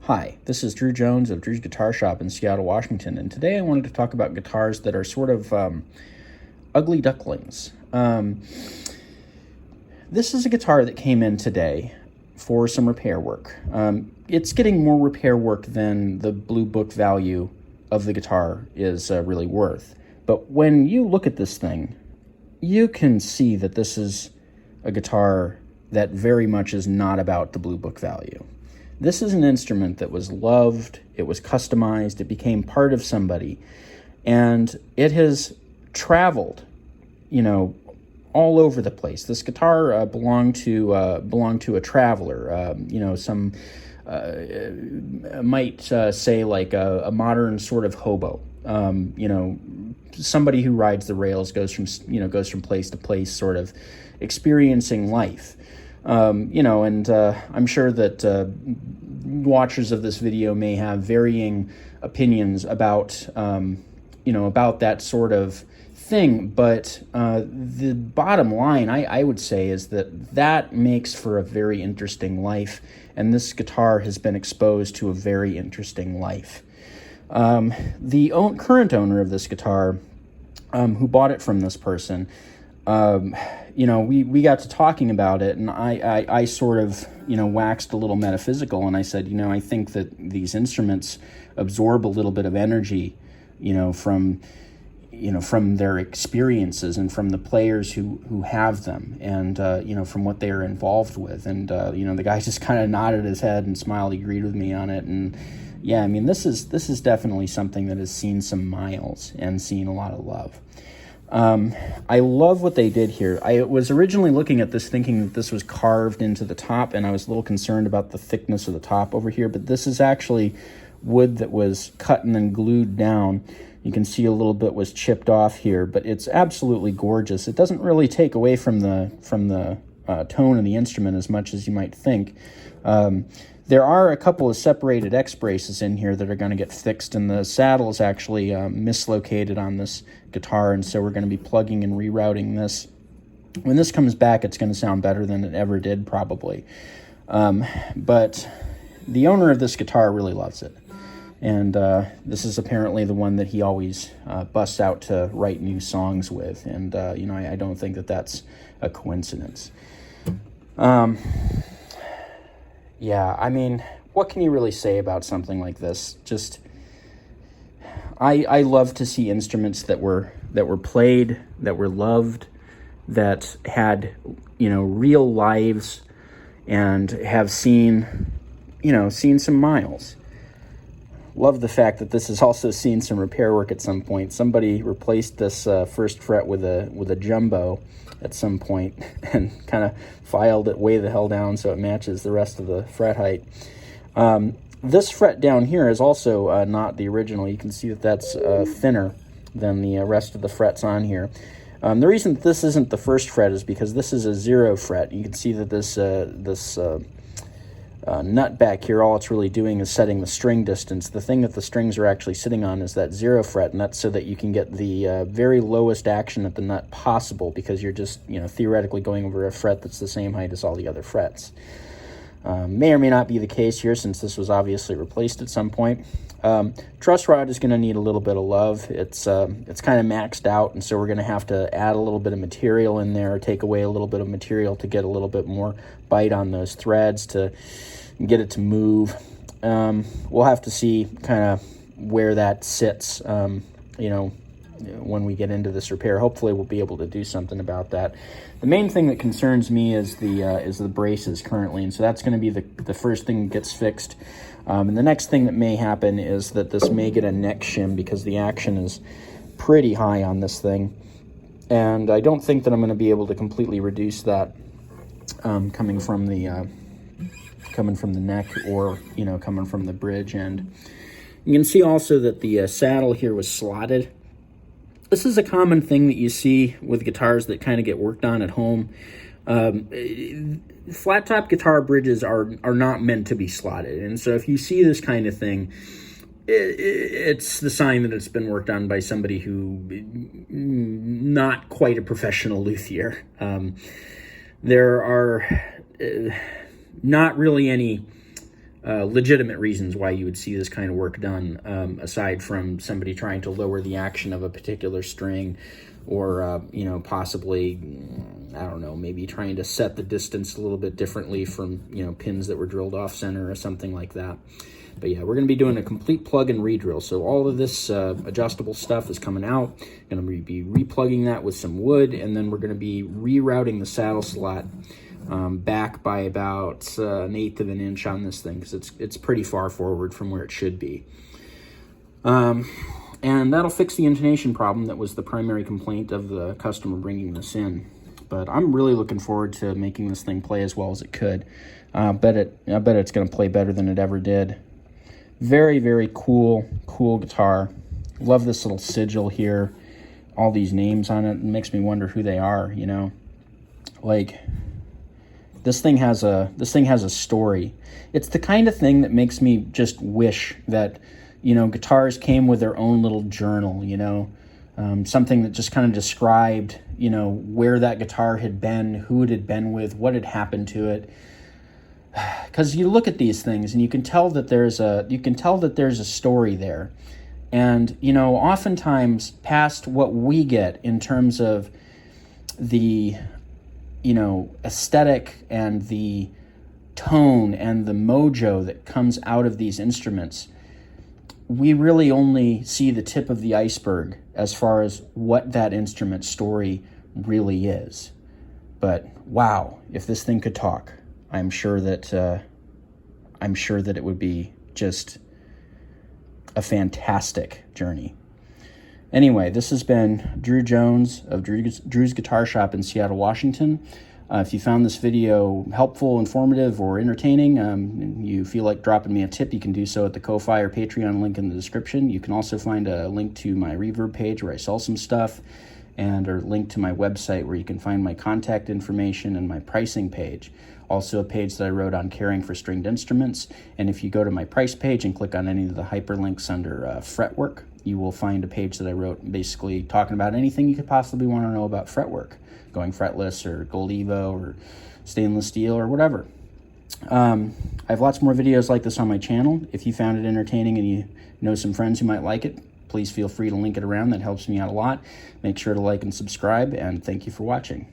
Hi, this is Drew Jones of Drew's Guitar Shop in Seattle, Washington, and today I wanted to talk about guitars that are sort of ugly ducklings. This is a guitar that came in today for some repair work. It's getting more repair work than the blue book value of the guitar is really worth. But when you look at this thing, you can see that this is a guitar that very much is not about the blue book value. This is an instrument that was loved, it was customized, it became part of somebody, and it has traveled, all over the place. This guitar belonged to a traveler. Some might say like a modern sort of hobo. Somebody who rides the rails, goes from place to place, sort of experiencing life. And I'm sure that watchers of this video may have varying opinions about, about that sort of thing. But the bottom line, I would say, is that makes for a very interesting life. And this guitar has been exposed to a very interesting life. The current owner of this guitar, who bought it from this person, we got to talking about it, and I sort of, waxed a little metaphysical, and I said, I think that these instruments absorb a little bit of energy, from their experiences and from the players who have them, and, from what they are involved with. And, the guy just kind of nodded his head and smiled, he agreed with me on it. And yeah, this is definitely something that has seen some miles and seen a lot of love. I love what they did here. I was originally looking at this thinking that this was carved into the top, and I was a little concerned about the thickness of the top over here, but this is actually wood that was cut and then glued down. You can see a little bit was chipped off here, but it's absolutely gorgeous. It doesn't really take away from the tone of the instrument as much as you might think. There are a couple of separated X braces in here that are going to get fixed, and the saddle is actually mislocated on this guitar, and so we're going to be plugging and rerouting this. When this comes back, it's going to sound better than it ever did, probably. But the owner of this guitar really loves it, and this is apparently the one that he always busts out to write new songs with, and I don't think that that's a coincidence. Yeah, what can you really say about something like this? Just, I love to see instruments that were played, that were loved, that had, real lives, and have seen some miles. Love the fact that this has also seen some repair work at some point. Somebody replaced this first fret with a jumbo at some point and kind of filed it way the hell down so it matches the rest of the fret height. This fret down here is also not the original. You can see that that's thinner than the rest of the frets on here. The reason that this isn't the first fret is because this is a 0 fret. You can see that this nut back here, all it's really doing is setting the string distance. The thing that the strings are actually sitting on is that 0 fret, and that's so that you can get the very lowest action at the nut possible, because you're just, theoretically going over a fret that's the same height as all the other frets. May or may not be the case here, since this was obviously replaced at some point. Truss rod is going to need a little bit of love. It's kind of maxed out, and so we're going to have to add a little bit of material in there, take away a little bit of material to get a little bit more bite on those threads to get it to move. We'll have to see kind of where that sits, when we get into this repair. Hopefully we'll be able to do something about that. The main thing that concerns me is the braces currently, and so that's going to be the first thing that gets fixed. And the next thing that may happen is that this may get a neck shim, because the action is pretty high on this thing, and I don't think that I'm going to be able to completely reduce that coming from the neck, or coming from the bridge end. You can see also that the saddle here was slotted. This is a common thing that you see with guitars that kind of get worked on at home. Flat top guitar bridges are not meant to be slotted, and so if you see this kind of thing, it's the sign that it's been worked on by somebody who not quite a professional luthier. There are not really any legitimate reasons why you would see this kind of work done, aside from somebody trying to lower the action of a particular string, or you know, possibly, I don't know, maybe trying to set the distance a little bit differently from, you know, pins that were drilled off center or something like that. But yeah, we're going to be doing a complete plug and re-drill. So all of this adjustable stuff is coming out. Going to be replugging that with some wood, and then we're going to be rerouting the saddle slot back by about 1/8 of an inch on this thing, because it's pretty far forward from where it should be. And that'll fix the intonation problem that was the primary complaint of the customer bringing this in. But I'm really looking forward to making this thing play as well as it could. I bet it's going to play better than it ever did. Very, very cool guitar. Love this little sigil here. All these names on it. It makes me wonder who they are, you know. Like, this thing has a story. It's the kind of thing that makes me just wish that, you know, guitars came with their own little journal, you know. Something that just kind of described, you know, where that guitar had been, who it had been with, what had happened to it. Because you look at these things and you can tell that there's a story there. And, you know, oftentimes past what we get in terms of the, you know, aesthetic and the tone and the mojo that comes out of these instruments, we really only see the tip of the iceberg as far as what that instrument story really is. But wow, if this thing could talk, I'm sure that it would be just a fantastic journey. Anyway, this has been Drew Jones of Drew's Guitar Shop in Seattle, Washington. If you found this video helpful, informative, or entertaining, and you feel like dropping me a tip, you can do so at the Ko-Fi or Patreon link in the description. You can also find a link to my Reverb page where I sell some stuff, and a link to my website where you can find my contact information and my pricing page. Also a page that I wrote on caring for stringed instruments. And if you go to my price page and click on any of the hyperlinks under fretwork, you will find a page that I wrote basically talking about anything you could possibly want to know about fretwork, going fretless or gold Evo or stainless steel or whatever. I have lots more videos like this on my channel. If you found it entertaining and you know some friends who might like it, please feel free to link it around. That helps me out a lot. Make sure to like and subscribe, and thank you for watching.